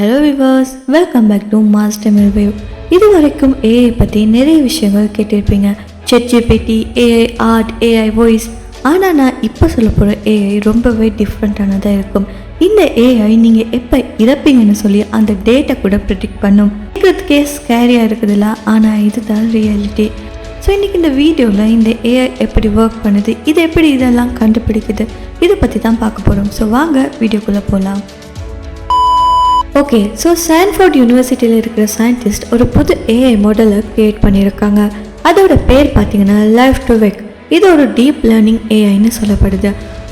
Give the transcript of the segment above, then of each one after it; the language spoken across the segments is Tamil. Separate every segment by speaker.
Speaker 1: Hello viewers, welcome back to Mass Tamil Wave. இது வரைக்கும் ஏஐ பற்றி நிறைய விஷயங்கள் கேட்டிருப்பீங்க. ChatGPT, AI art, AI voice. ஆனால் நான் இப்போ சொல்ல போகிற ஏஐ ரொம்பவே டிஃப்ரெண்ட்டானதாக இருக்கும். இந்த ஏஐ நீங்கள் எப்போ இறப்பீங்கன்னு சொல்லி அந்த டேட்டை கூட ப்ரிடிக்ட் பண்ணும். கேட்குறதுக்கே ஸ்கேரியாக இருக்குதுல்ல, ஆனால் இதுதான் ரியாலிட்டி. ஸோ இன்றைக்கி இந்த வீடியோவில் இந்த ஏஐ எப்படி ஒர்க் பண்ணுது, இது எப்படி இதெல்லாம் கண்டுபிடிக்குது, இதை பற்றி தான் பார்க்க போகிறோம். ஸோ வாங்க வீடியோக்குள்ளே போகலாம். ஓகே, ஸோ ஸ்டான்ஃபோர்ட் யூனிவர்சிட்டியில் இருக்கிற சயின்டிஸ்ட் ஒரு புது ஏஐ மாடலை க்ரியேட் பண்ணியிருக்காங்க. அதோட பேர் பார்த்தீங்கன்னா Life2Vec. இது ஒரு டீப் லேர்னிங் ஏஐன்னு சொல்லப்படுது.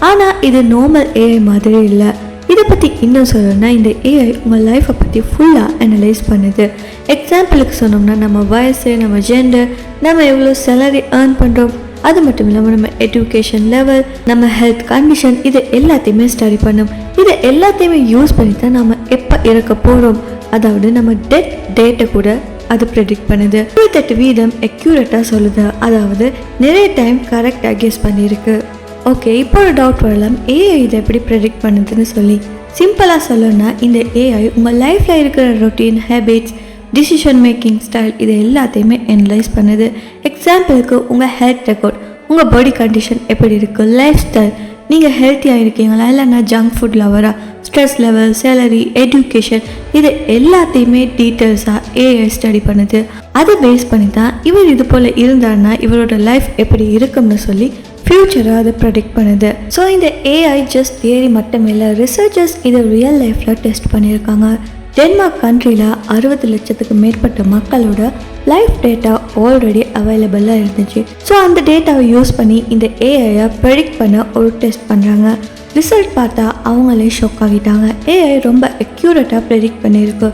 Speaker 1: ஆனால் இது நார்மல் ஏஐ மாதிரி இல்லை. இதை பற்றி இன்னும் சொல்லணும்னா, இந்த ஏஐ உங்கள் லைஃப்பை பற்றி ஃபுல்லாக அனலைஸ் பண்ணுது. எக்ஸாம்பிளுக்கு சொன்னோம்னா, நம்ம வயசு, நம்ம ஜெண்டர், நம்ம எவ்வளோ சேலரி ஏர்ன் பண்ணுறோம், அது மட்டும் இல்லாமல் நம்ம எஜுகேஷன் லெவல், நம்ம ஹெல்த் கண்டிஷன், இது எல்லாத்தையுமே ஸ்டடி பண்ணும். இது எல்லாத்தையுமே யூஸ் பண்ணி தான் நம்ம எப்போ இறக்க போகிறோம், அதாவது நம்ம டெத் டேட்டை கூட அது ப்ரெடிக்ட் பண்ணுது. 28% அக்யூரேட்டாக சொல்லுது, அதாவது நிறைய டைம் கரெக்டாக கெஸ் பண்ணியிருக்கு. ஓகே, இப்போ ஒரு டவுட் வரலாம், ஏஐ இதை எப்படி ப்ரெடிக்ட் பண்ணுதுன்னு சொல்லி. சிம்பிளாக சொல்லணும்னா, இந்த ஏஐ உங்கள் லைஃப்பில் இருக்கிற routine, habits, decision making style, இது எல்லாத்தையுமே அனலைஸ் பண்ணுது. எக்ஸாம்பிளுக்கு உங்கள் ஹெல்த் ரெக்கார்ட், உங்கள் பாடி கண்டிஷன் எப்படி இருக்குது, லைஃப் ஸ்டைல், நீங்கள் ஹெல்த்தியாக இருக்கீங்களா இல்லைன்னா ஜங்க் ஃபுட் லவரா, ஸ்ட்ரெஸ் லெவல், சேலரி, எஜுகேஷன், இது எல்லாத்தையுமே டீட்டெயில்ஸாக ஏஐ ஸ்டடி பண்ணுது. அதை பேஸ் பண்ணி தான் இவர் இது போல் இருந்தாருன்னா இவரோட லைஃப் எப்படி இருக்கும்னு சொல்லி ஃப்யூச்சரை அதை ப்ரெடிக்ட் பண்ணுது. ஸோ இந்த ஏஐ ஜஸ்ட் தியரி மட்டும் இல்லை, ரிசர்ச்சர்ஸ் இதை ரியல் லைஃப்பில் டெஸ்ட் பண்ணியிருக்காங்க. டென்மார்க் கண்ட்ரியில் 60 லட்சத்துக்கு மேற்பட்ட மக்களோட லைஃப் டேட்டா ஆல்ரெடி அவைலபிளாக இருந்துச்சு. ஸோ அந்த டேட்டாவை யூஸ் பண்ணி இந்த ஏஐயை ப்ரெடிக்ட் பண்ண ஒரு டெஸ்ட் பண்ணுறாங்க. ரிசல்ட் பார்த்தா அவங்களே ஷாக் ஆகிட்டாங்க. ஏஐ ரொம்ப அக்யூரேட்டாக ப்ரெடிக்ட் பண்ணியிருக்கு.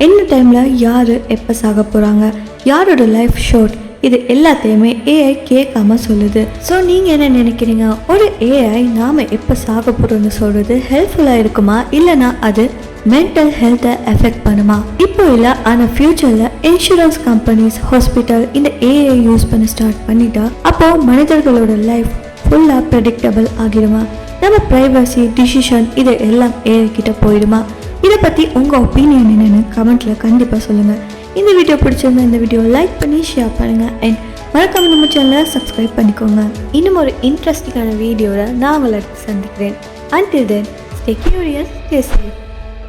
Speaker 1: என்ன டைமில் யார் எப்போ சாக போகிறாங்க, யாரோட லைஃப் ஷார்ட், இது எல்லாத்தையுமே ஏஐ கேட்காம சொல்லுது. ஸோ நீங்கள் என்ன நினைக்கிறீங்க, ஒரு ஏஐ நாம் எப்போ சாக போகிறோம்னு சொல்கிறது ஹெல்ப்ஃபுல்லாக இருக்குமா, இல்லைனா அது மென்டல் ஹெல்த்தை எஃபெக்ட் பண்ணுமா? இப்போ இல்லை, ஆனால் ஃப்யூச்சரில் இன்சூரன்ஸ் கம்பெனிஸ், ஹாஸ்பிட்டல் இந்த ஏஐ யூஸ் பண்ண ஸ்டார்ட் பண்ணிட்டா அப்போது மனிதர்களோட லைஃப் ஃபுல்லாக ப்ரெடிக்டபிள் ஆகிடுமா? நம்ம ப்ரைவசி, டிசிஷன், இது எல்லாம் ஏஐ கிட்ட போயிடுமா? இதை பற்றி உங்கள் ஒப்பீனியன் என்னென்னு கமெண்ட்டில் கண்டிப்பாக சொல்லுங்கள். இந்த வீடியோ பிடிச்சிருந்தா இந்த வீடியோ லைக் பண்ணி ஷேர் பண்ணுங்கள். அண்ட் மறக்காம நம்ம சேனலை சப்ஸ்கிரைப் பண்ணிக்கோங்க. இன்னும் ஒரு இன்ட்ரெஸ்டிங்கான வீடியோவில் நான் உங்களை சந்திக்கிறேன். Until then, stay curious, stay safe.